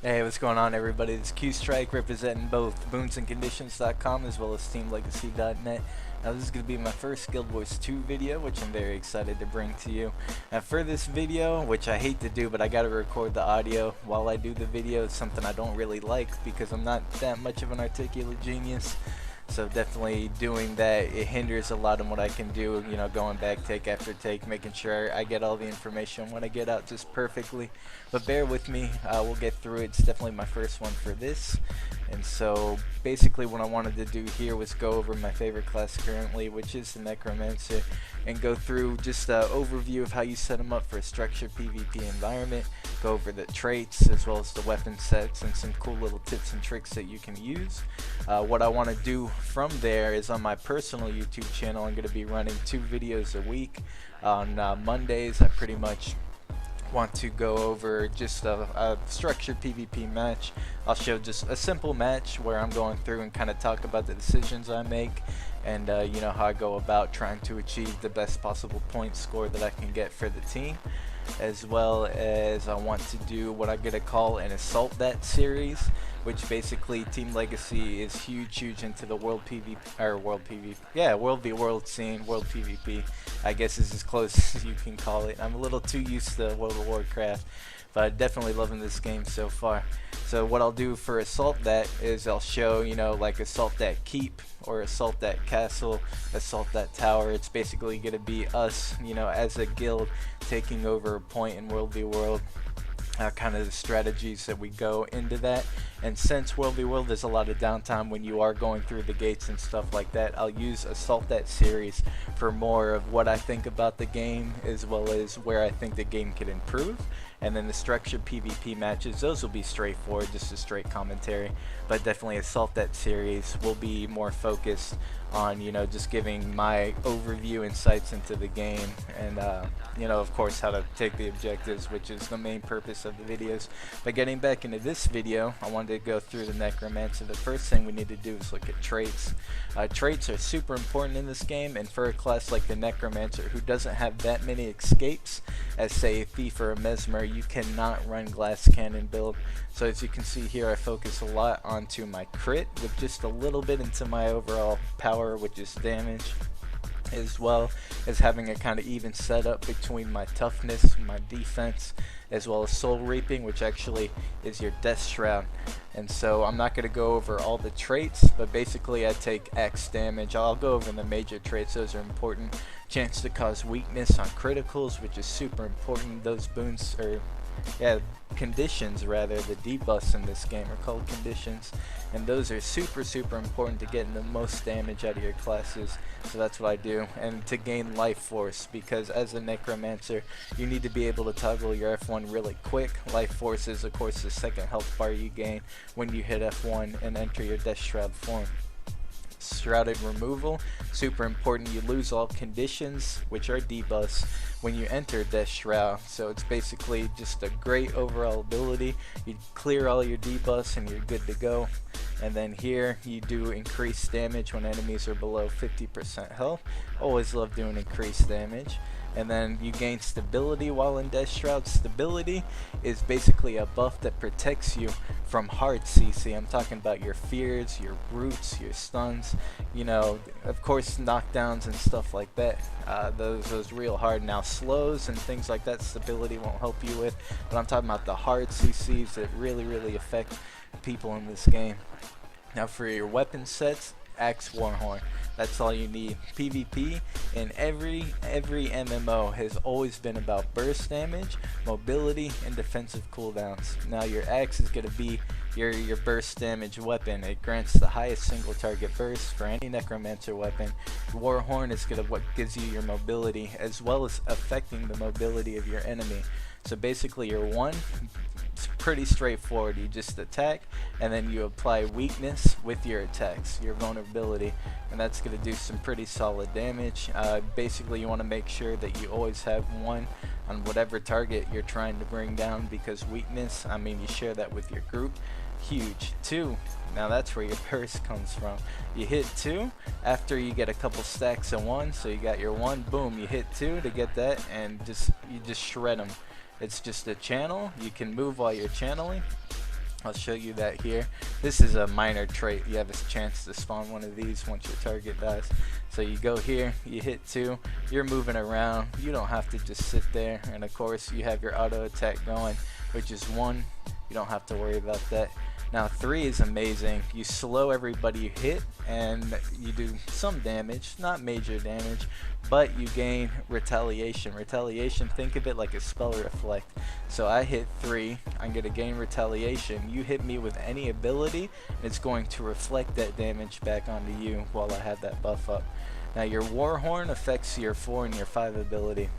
Hey, what's going on, everybody? It's Qstrike representing both Boons&Conditions.com as well as TeamLegacy.net. Now, this is going to be my first Guild Wars 2 video, which I'm very excited to bring to you. Now, for this video, which I hate to do, but I got to record the audio while I do the video. It's something I don't really like because I'm not that much of an articulate genius. So definitely doing that, it hinders a lot of what I can do, you know, going back take after take, making sure I get all the information when I get out just perfectly. But bear with me, we'll get through it. It's definitely my first one for this. And so basically what I wanted to do here was go over my favorite class currently, which is the Necromancer, and go through just an overview of how you set them up for a structured PvP environment, go over the traits as well as the weapon sets and some cool little tips and tricks that you can use. What I want to do from there is on my personal YouTube channel, I'm going to be running 2 videos a week. On Mondays, I pretty much want to go over just a structured PvP match. I'll show just a simple match where I'm going through and kind of talk about the decisions I make and you know, how I go about trying to achieve the best possible point score that I can get for the team. As well as I want to do what I'm gonna call an Assault That series, which basically Team Legacy is huge into the world v world scene. World PvP, I guess, is as close as you can call it. I'm a little too used to World of Warcraft, but definitely loving this game so far. So what I'll do for Assault That is I'll show, you know, like Assault That Keep or Assault That Castle, Assault That Tower. It's basically going to be us, you know, as a guild taking over a point in World v World. Kind of the strategies that we go into that. And since World v World there's a lot of downtime when you are going through the gates and stuff like that, I'll use Assault That series for more of what I think about the game as well as where I think the game could improve. And then the structured PvP matches, those will be straightforward, just a straight commentary. But definitely Assault That series will be more focused on, you know, just giving my overview insights into the game and you know, of course, how to take the objectives, which is the main purpose of the videos. But getting back into this video, I wanted to go through the Necromancer. The first thing we need to do is look at traits. Traits are super important in this game, and for a class like the Necromancer who doesn't have that many escapes as say a Thief or a Mesmer, you cannot run glass cannon build. So as you can see here, I focus a lot onto my crit with just a little bit into my overall power, which is damage, as well as having a kind of even setup between my toughness, my defense, as well as soul reaping, which actually is your death shroud. And so I'm not going to go over all the traits, but basically I take X damage. I'll go over the major traits, those are important. Chance to cause weakness on criticals, which is super important. Those boons, or conditions rather, the debuffs in this game are called conditions, and those are super important to getting the most damage out of your classes. So that's what I do. And to gain life force, because as a Necromancer you need to be able to toggle your F1 really quick. Life force is of course the second health bar you gain when you hit F1 and enter your Death Shroud form. Shrouded removal, super important. You lose all conditions, which are debuffs, when you enter Death Shroud. So it's basically just a great overall ability. You clear all your debuffs and you're good to go. And then here you do increased damage when enemies are below 50% health. Always love doing increased damage. And then you gain stability while in Death Shroud. Stability is basically a buff that protects you from hard CC. I'm talking about your fears, your roots, your stuns, you know, of course knockdowns and stuff like that. Those real hard. Now slows and things like that, stability won't help you with, but I'm talking about the hard CCs that really affect people in this game. Now for your weapon sets, Axe Warhorn. That's all you need. PvP in every MMO has always been about burst damage, mobility, and defensive cooldowns. Now your axe is going to be your burst damage weapon. It grants the highest single target burst for any Necromancer weapon. Warhorn is what gives you your mobility, as well as affecting the mobility of your enemy. So basically your one, it's pretty straightforward. You just attack and then you apply weakness with your attacks, your vulnerability, and that's going to do some pretty solid damage. Basically you want to make sure that you always have one on whatever target you're trying to bring down, because weakness, I mean, you share that with your group, huge. 2, now that's where your burst comes from. You hit 2 after you get a couple stacks of 1, so you got your 1, boom, you hit 2 to get that, and you just shred them. It's just a channel. You can move while you're channeling. I'll show you that here. This is a minor trait. You have a chance to spawn one of these once your target dies. So you go here, you hit 2, you're moving around. You don't have to just sit there. And of course you have your auto attack going, which is 1. You don't have to worry about that. Now 3 is amazing. You slow everybody you hit and you do some damage, not major damage, but you gain retaliation. Retaliation, think of it like a spell reflect. So I hit 3, I'm going to gain retaliation. You hit me with any ability, and it's going to reflect that damage back onto you while I have that buff up. Now your Warhorn affects your 4 and your 5 ability.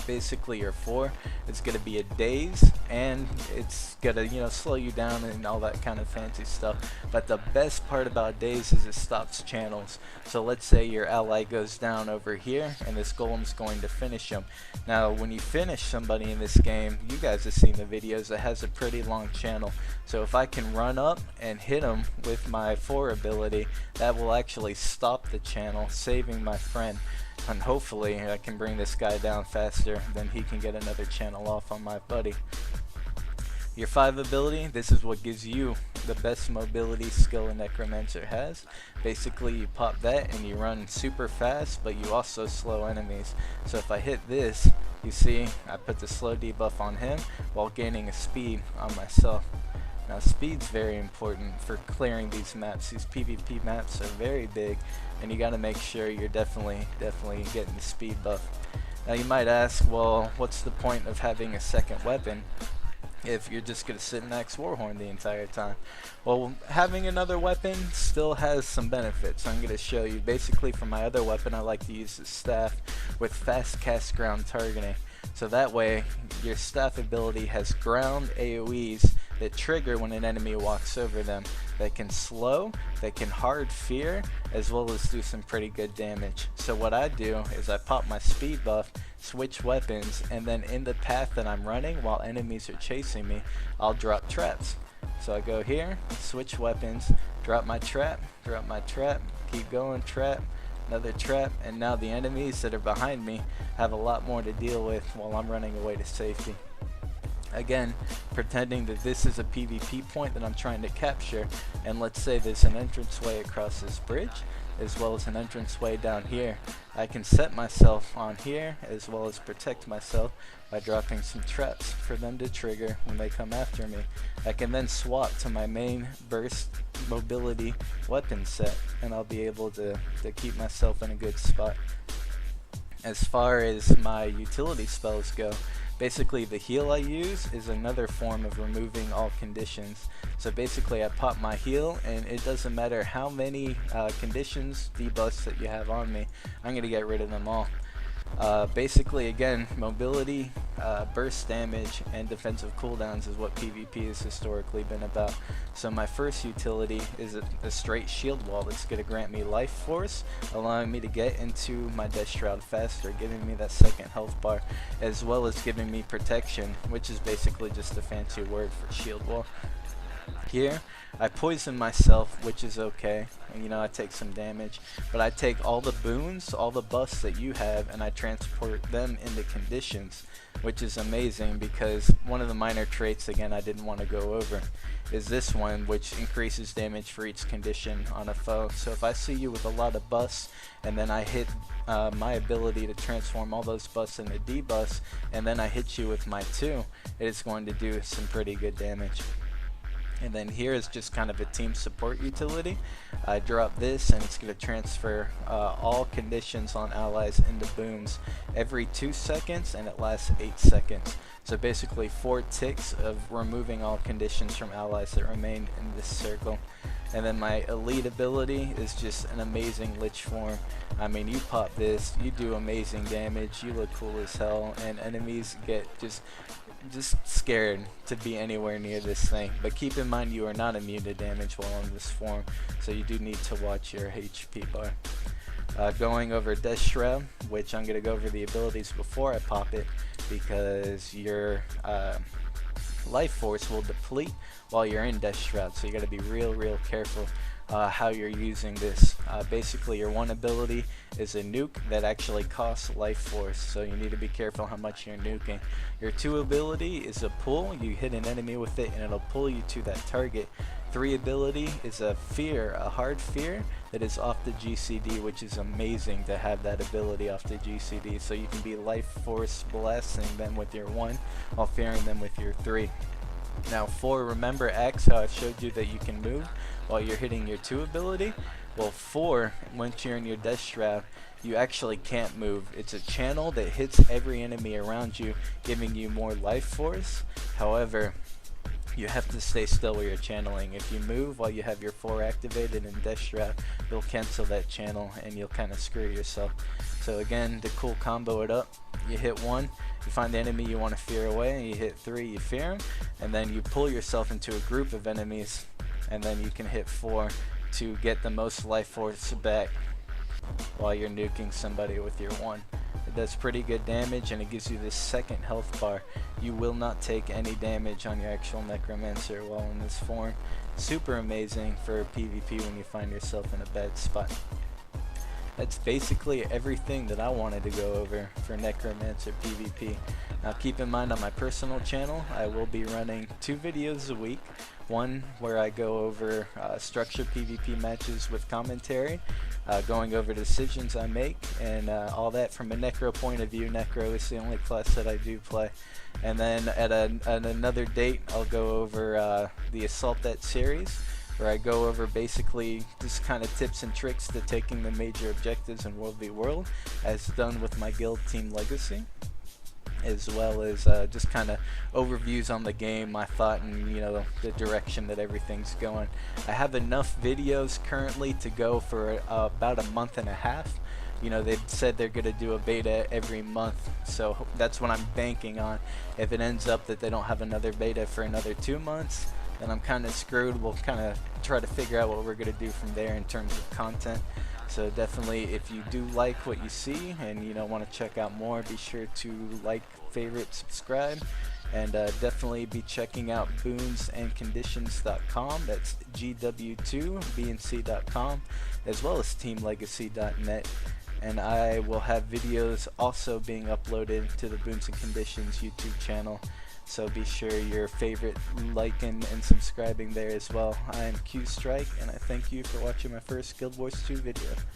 Basically your 4, it's going to be a daze, and it's going to, you know, slow you down and all that kind of fancy stuff. But the best part about daze is it stops channels. So let's say your ally goes down over here and this golem's going to finish him. Now when you finish somebody in this game, you guys have seen the videos, it has a pretty long channel. So if I can run up and hit him with my 4 ability, that will actually stop the channel, saving my friend. And hopefully I can bring this guy down faster, then he can get another channel off on my buddy. Your 5 ability, this is what gives you the best mobility skill a Necromancer has. Basically you pop that and you run super fast, but you also slow enemies. So if I hit this, you see I put the slow debuff on him while gaining a speed on myself. Now speed's very important for clearing these maps. These PvP maps are very big, and you gotta make sure you're definitely getting the speed buff. Now you might ask, well, what's the point of having a second weapon if you're just gonna sit next Warhorn the entire time? Well, having another weapon still has some benefits. I'm gonna show you. Basically for my other weapon, I like to use the staff with fast cast ground targeting. So that way your staff ability has ground AoEs that trigger when an enemy walks over them. They can slow, they can hard fear, as well as do some pretty good damage. So what I do is I pop my speed buff, switch weapons, and then in the path that I'm running while enemies are chasing me, I'll drop traps. So I go here, switch weapons, drop my trap, keep going, trap, another trap, and now the enemies that are behind me have a lot more to deal with while I'm running away to safety. Again, pretending that this is a PvP point that I'm trying to capture, and let's say there's an entranceway across this bridge as well as an entranceway down here. I can set myself on here as well as protect myself by dropping some traps for them to trigger when they come after me. I can then swap to my main burst mobility weapon set, and I'll be able to keep myself in a good spot. As far as my utility spells go, basically the heal I use is another form of removing all conditions. So basically I pop my heal, and it doesn't matter how many conditions, debuffs that you have on me, I'm going to get rid of them all. Basically again, mobility, burst damage, and defensive cooldowns is what PvP has historically been about. So my first utility is a straight shield wall that's going to grant me life force, allowing me to get into my death shroud faster, giving me that second health bar, as well as giving me protection, which is basically just a fancy word for shield wall. Here I poison myself, which is okay, and you know, I take some damage, but I take all the boons, all the buffs that you have, and I transport them into conditions, which is amazing because one of the minor traits, again, I didn't want to go over, is this one, which increases damage for each condition on a foe. So if I see you with a lot of buffs and then I hit my ability to transform all those buffs into debuffs, and then I hit you with my 2, it is going to do some pretty good damage. And then here is just kind of a team support utility. I drop this, and it's going to transfer all conditions on allies into boons every 2 seconds, and it lasts 8 seconds. So basically 4 ticks of removing all conditions from allies that remain in this circle. And then my elite ability is just an amazing lich form. I mean, you pop this, you do amazing damage, you look cool as hell, and enemies get just scared to be anywhere near this thing. But keep in mind, you are not immune to damage while on this form, so you do need to watch your HP bar. Going over Death Shroud, which I'm going to go over the abilities before I pop it, because your life force will deplete while you're in Death Shroud, so you got to be real careful how you're using this. Basically, your one ability is a nuke that actually costs life force, so you need to be careful how much you're nuking. Your 2 ability is a pull. You hit an enemy with it and it'll pull you to that target. 3 ability is a fear, a hard fear that is off the GCD, which is amazing to have that ability off the GCD, so you can be life force blasting them with your 1 while fearing them with your 3. Now 4, remember X, how I showed you that you can move while you're hitting your 2 ability? Well, 4, once you're in your Death Shroud, you actually can't move. It's a channel that hits every enemy around you, giving you more life force. However, you have to stay still where you're channeling. If you move while you have your 4 activated in Death Shroud, you'll cancel that channel and you'll kind of screw yourself. So again, to cool combo it up, you hit 1, you find the enemy you want to fear away, and you hit 3, you fear him, and then you pull yourself into a group of enemies, and then you can hit 4 to get the most life force back while you're nuking somebody with your 1. It does pretty good damage, and it gives you this second health bar. You will not take any damage on your actual Necromancer while in this form. Super amazing for PvP when you find yourself in a bad spot. That's basically everything that I wanted to go over for Necromancer PvP. Now keep in mind, on my personal channel I will be running 2 videos a week. One where I go over structured PvP matches with commentary, going over decisions I make, and all that from a Necro point of view. Necro is the only class that I do play. And then at another date I'll go over the Assault That series, where I go over basically just kind of tips and tricks to taking the major objectives in World v World, as done with my guild Team Legacy, as well as just kind of overviews on the game, my thought, and the direction that everything's going. I have enough videos currently to go for about a month and a half. They've said they're going to do a beta every month, so that's what I'm banking on. If it ends up that they don't have another beta for another 2 months, then I'm kind of screwed. We'll kind of try to figure out what we're going to do from there in terms of content. So definitely, if you do like what you see and want to check out more, be sure to like, favorite, subscribe, and definitely be checking out Boons&Conditions.com. That's GW2BNC.com, as well as TeamLegacy.net. And I will have videos also being uploaded to the Boons and Conditions YouTube channel. So be sure your favorite, liking, and subscribing there as well. I am Qstrike, and I thank you for watching my first Guild Wars 2 video.